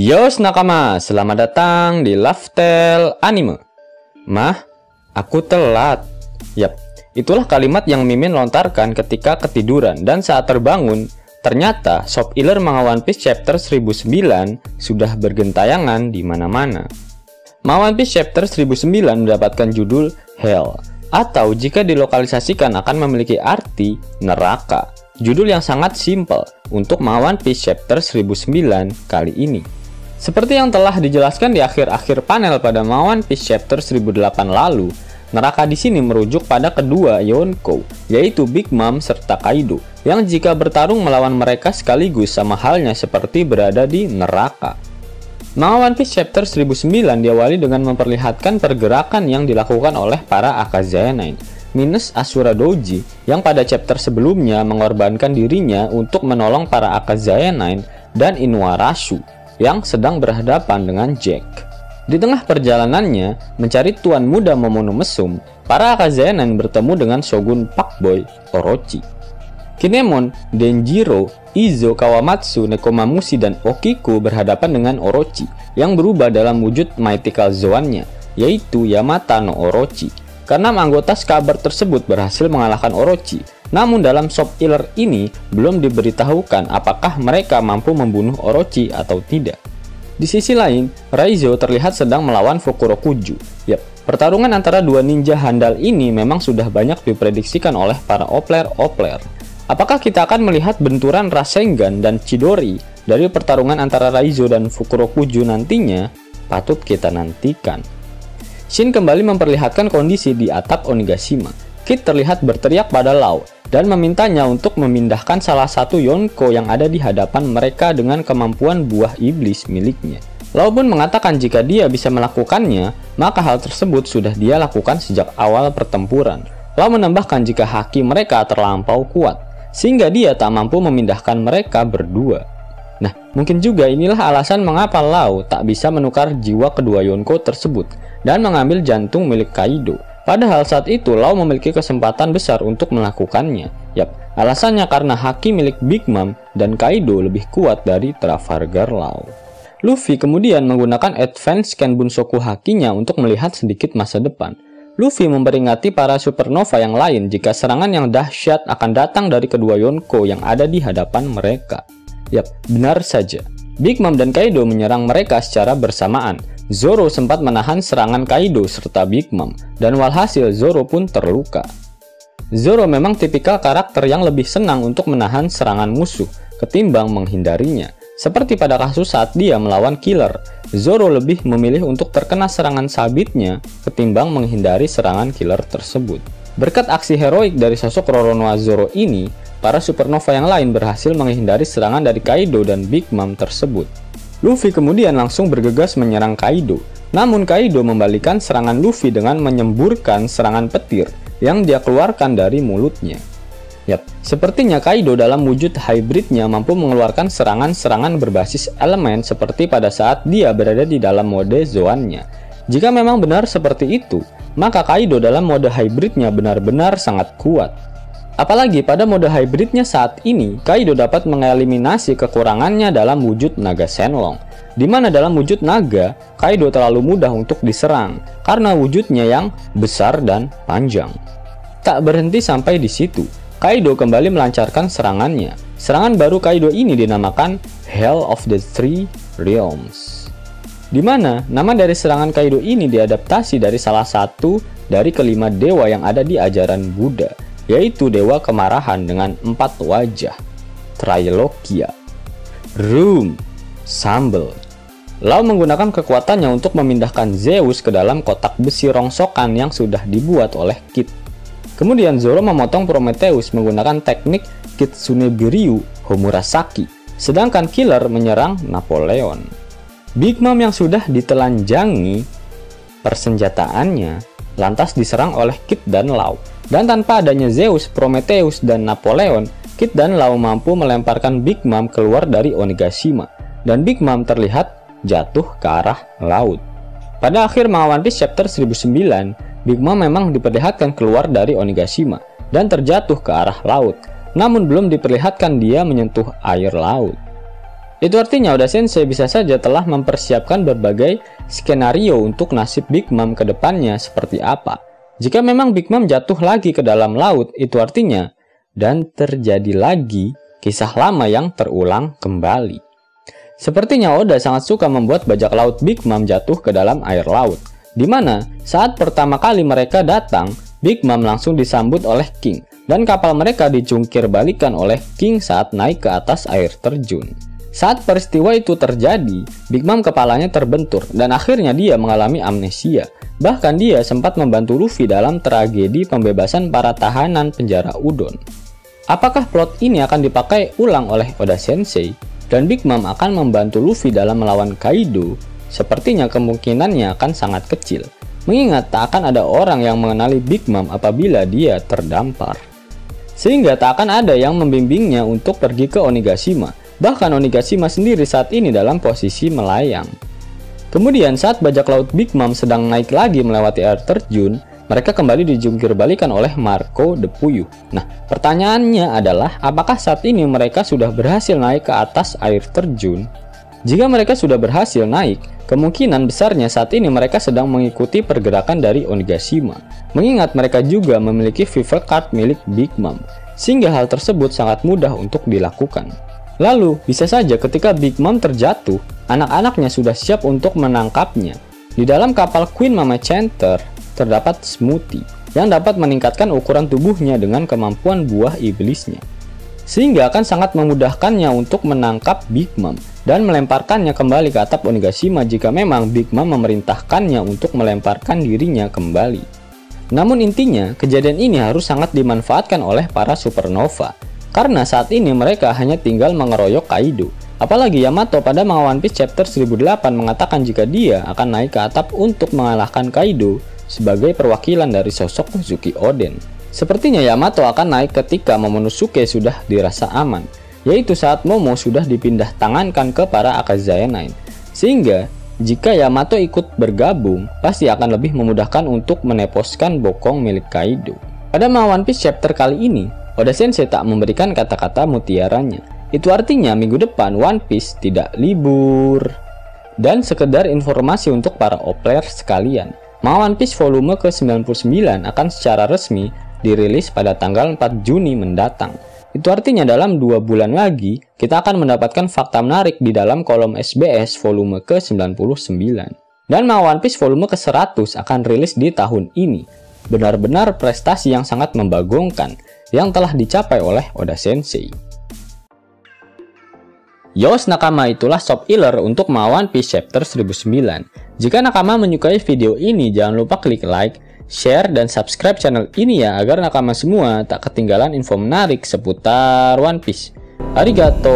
Yos nakama, selamat datang di Laftel Anime. Mah, aku telat. Yap, itulah kalimat yang Mimin lontarkan ketika ketiduran dan saat terbangun, ternyata Shop Iller manga One Piece chapter 1009 sudah bergentayangan di mana-mana. Manga One Piece chapter 1009 mendapatkan judul Hell, atau jika dilokalisasikan akan memiliki arti neraka. Judul yang sangat simpel untuk manga One Piece chapter 1009 kali ini. Seperti yang telah dijelaskan di akhir-akhir panel pada manga One Piece chapter 1008 lalu, neraka di sini merujuk pada kedua Yonko, yaitu Big Mom serta Kaido, yang jika bertarung melawan mereka sekaligus sama halnya seperti berada di neraka. Manga One Piece chapter 1009 diawali dengan memperlihatkan pergerakan yang dilakukan oleh para Akazaya Nine, minus Asura Doji yang pada chapter sebelumnya mengorbankan dirinya untuk menolong para Akazaya Nine dan Inuarashi yang sedang berhadapan dengan Jack. Di tengah perjalanannya mencari tuan muda Momonomesum, para Akazaya Nine bertemu dengan Shogun Pakboy Orochi. Kinemon, Denjiro, Izo, Kawamatsu, Nekomamushi, dan Okiku berhadapan dengan Orochi yang berubah dalam wujud Mythical Zoan-nya, yaitu Yamata no Orochi. Karena anggota Skabar tersebut berhasil mengalahkan Orochi, namun dalam Shop Iller ini belum diberitahukan apakah mereka mampu membunuh Orochi atau tidak. Di sisi lain, Raizo terlihat sedang melawan Fukurokuju. Yap, pertarungan antara dua ninja handal ini memang sudah banyak diprediksikan oleh para opler-opler. Apakah kita akan melihat benturan Rasengan dan Chidori dari pertarungan antara Raizo dan Fukurokuju nantinya? Patut kita nantikan. Shin kembali memperlihatkan kondisi di atap Onigashima. Kid terlihat berteriak pada Law dan memintanya untuk memindahkan salah satu Yonko yang ada di hadapan mereka dengan kemampuan buah iblis miliknya. Law pun mengatakan jika dia bisa melakukannya, maka hal tersebut sudah dia lakukan sejak awal pertempuran. Law menambahkan jika haki mereka terlampau kuat, sehingga dia tak mampu memindahkan mereka berdua. Nah, mungkin juga inilah alasan mengapa Law tak bisa menukar jiwa kedua Yonko tersebut dan mengambil jantung milik Kaido. Padahal saat itu Law memiliki kesempatan besar untuk melakukannya. Yap, alasannya karena haki milik Big Mom dan Kaido lebih kuat dari Trafalgar Law. Luffy kemudian menggunakan Advanced Kenbunsoku hakinya untuk melihat sedikit masa depan. Luffy memperingati para supernova yang lain jika serangan yang dahsyat akan datang dari kedua Yonko yang ada di hadapan mereka. Yap, benar saja. Big Mom dan Kaido menyerang mereka secara bersamaan. Zoro sempat menahan serangan Kaido serta Big Mom, dan walhasil Zoro pun terluka. Zoro memang tipikal karakter yang lebih senang untuk menahan serangan musuh ketimbang menghindarinya. Seperti pada kasus saat dia melawan Killer, Zoro lebih memilih untuk terkena serangan sabitnya ketimbang menghindari serangan Killer tersebut. Berkat aksi heroik dari sosok Roronoa Zoro ini, para supernova yang lain berhasil menghindari serangan dari Kaido dan Big Mom tersebut. Luffy kemudian langsung bergegas menyerang Kaido, namun Kaido membalikan serangan Luffy dengan menyemburkan serangan petir yang dia keluarkan dari mulutnya. Yap, sepertinya Kaido dalam wujud hybridnya mampu mengeluarkan serangan-serangan berbasis elemen seperti pada saat dia berada di dalam mode Zoan-nya. Jika memang benar seperti itu, maka Kaido dalam mode hybridnya benar-benar sangat kuat. Apalagi pada mode hybridnya saat ini, Kaido dapat mengeliminasi kekurangannya dalam wujud naga Shenlong, di mana dalam wujud naga, Kaido terlalu mudah untuk diserang karena wujudnya yang besar dan panjang. Tak berhenti sampai di situ, Kaido kembali melancarkan serangannya. Serangan baru Kaido ini dinamakan Hell of the Three Realms, di mana nama dari serangan Kaido ini diadaptasi dari salah satu dari kelima dewa yang ada di ajaran Buddha, yaitu Dewa Kemarahan dengan 4 wajah, Trilokia, Room, Sambel. Law menggunakan kekuatannya untuk memindahkan Zeus ke dalam kotak besi rongsokan yang sudah dibuat oleh Kid. Kemudian Zoro memotong Prometheus menggunakan teknik Kitsune Biryu Homurasaki, sedangkan Killer menyerang Napoleon. Big Mom yang sudah ditelanjangi persenjataannya lantas diserang oleh Kid dan Law. Dan tanpa adanya Zeus, Prometheus, dan Napoleon, Kid dan Law mampu melemparkan Big Mom keluar dari Onigashima, dan Big Mom terlihat jatuh ke arah laut. Pada akhir manga One Piece chapter 1009, Big Mom memang diperlihatkan keluar dari Onigashima dan terjatuh ke arah laut, namun belum diperlihatkan dia menyentuh air laut. Itu artinya Oda Sensei bisa saja telah mempersiapkan berbagai skenario untuk nasib Big Mom ke depannya seperti apa. Jika memang Big Mom jatuh lagi ke dalam laut, itu artinya dan terjadi lagi kisah lama yang terulang kembali. Sepertinya Oda sangat suka membuat bajak laut Big Mom jatuh ke dalam air laut, di mana saat pertama kali mereka datang, Big Mom langsung disambut oleh King, dan kapal mereka dicungkir balikan oleh King saat naik ke atas air terjun. Saat peristiwa itu terjadi, Big Mom kepalanya terbentur dan akhirnya dia mengalami amnesia. Bahkan dia sempat membantu Luffy dalam tragedi pembebasan para tahanan penjara Udon. Apakah plot ini akan dipakai ulang oleh Oda Sensei dan Big Mom akan membantu Luffy dalam melawan Kaido? Sepertinya kemungkinannya akan sangat kecil, mengingat tak akan ada orang yang mengenali Big Mom apabila dia terdampar. Sehingga tak akan ada yang membimbingnya untuk pergi ke Onigashima. Bahkan Onigashima sendiri saat ini dalam posisi melayang. Kemudian saat bajak laut Big Mom sedang naik lagi melewati air terjun, mereka kembali dijungkir balikan oleh Marco the Puyuh. Nah, pertanyaannya adalah apakah saat ini mereka sudah berhasil naik ke atas air terjun? Jika mereka sudah berhasil naik, kemungkinan besarnya saat ini mereka sedang mengikuti pergerakan dari Onigashima. Mengingat mereka juga memiliki Viva Card milik Big Mom, sehingga hal tersebut sangat mudah untuk dilakukan. Lalu, bisa saja ketika Big Mom terjatuh, anak-anaknya sudah siap untuk menangkapnya. Di dalam kapal Queen Mama Chanter, terdapat Smoothie yang dapat meningkatkan ukuran tubuhnya dengan kemampuan buah iblisnya. Sehingga akan sangat memudahkannya untuk menangkap Big Mom dan melemparkannya kembali ke atap Onigashima jika memang Big Mom memerintahkannya untuk melemparkan dirinya kembali. Namun intinya, kejadian ini harus sangat dimanfaatkan oleh para supernova. Karena saat ini mereka hanya tinggal mengeroyok Kaido. Apalagi Yamato pada manga One Piece chapter 1008 mengatakan jika dia akan naik ke atap untuk mengalahkan Kaido sebagai perwakilan dari sosok Kozuki Oden. Sepertinya Yamato akan naik ketika Momonosuke sudah dirasa aman, yaitu saat Momo sudah dipindah tangankan ke para Akazaya Nine. Sehingga jika Yamato ikut bergabung, pasti akan lebih memudahkan untuk meneposkan bokong milik Kaido. Pada manga One Piece chapter kali ini, Oda Sensei tak memberikan kata-kata mutiaranya. Itu artinya minggu depan One Piece tidak libur. Dan sekedar informasi untuk para opler sekalian, manga One Piece volume ke-99 akan secara resmi dirilis pada tanggal 4 Juni mendatang. Itu artinya dalam 2 bulan lagi, kita akan mendapatkan fakta menarik di dalam kolom SBS volume ke-99. Dan manga One Piece volume ke-100 akan rilis di tahun ini. Benar-benar prestasi yang sangat membagongkan yang telah dicapai oleh Oda Sensei. Yos nakama, itulah Shop Healer untuk manga One Piece chapter 1009. Jika nakama menyukai video ini, jangan lupa klik like, share, dan subscribe channel ini ya, agar nakama semua tak ketinggalan info menarik seputar One Piece. Arigato!